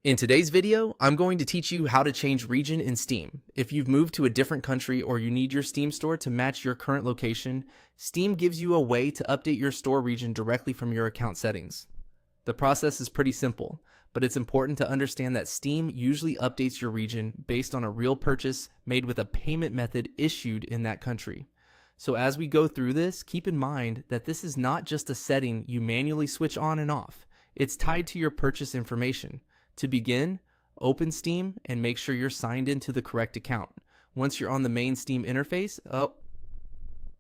In today's video, I'm going to teach you how to change region in Steam. If you've moved to a different country or you need your Steam store to match your current location, Steam gives you a way to update your store region directly from your account settings. The process is pretty simple, but it's important to understand that Steam usually updates your region based on a real purchase made with a payment method issued in that country. So as we go through this, keep in mind that this is not just a setting you manually switch on and off. It's tied to your purchase information. To begin, open Steam and make sure you're signed into the correct account. Once you're on the main Steam interface,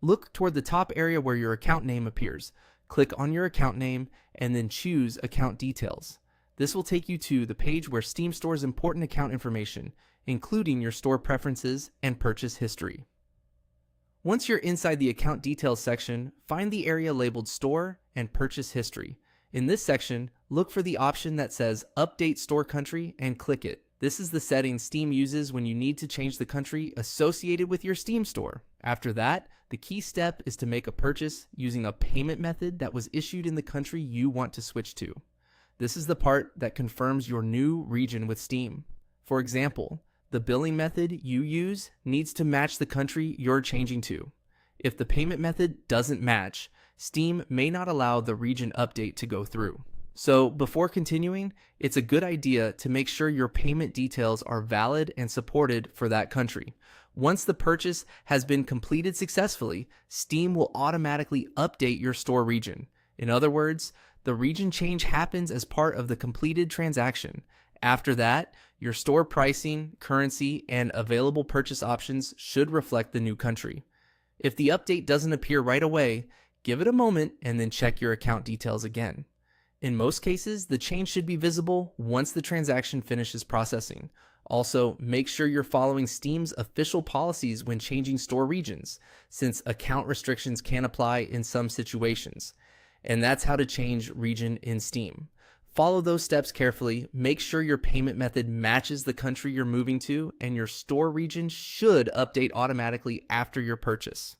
look toward the top area where your account name appears. Click on your account name and then choose Account Details. This will take you to the page where Steam stores important account information, including your store preferences and purchase history. Once you're inside the Account Details section, find the area labeled Store and Purchase History. In this section, look for the option that says Update Store Country and click it. This is the setting Steam uses when you need to change the country associated with your Steam store. After that, the key step is to make a purchase using a payment method that was issued in the country you want to switch to. This is the part that confirms your new region with Steam. For example, the billing method you use needs to match the country you're changing to. If the payment method doesn't match, Steam may not allow the region update to go through. So before continuing, it's a good idea to make sure your payment details are valid and supported for that country. Once the purchase has been completed successfully, Steam will automatically update your store region. In other words, the region change happens as part of the completed transaction. After that, your store pricing, currency, and available purchase options should reflect the new country. If the update doesn't appear right away, give it a moment and then check your account details again. In most cases, the change should be visible once the transaction finishes processing. Also, make sure you're following Steam's official policies when changing store regions, since account restrictions can apply in some situations. And that's how to change region in Steam. Follow those steps carefully, make sure your payment method matches the country you're moving to, and your store region should update automatically after your purchase.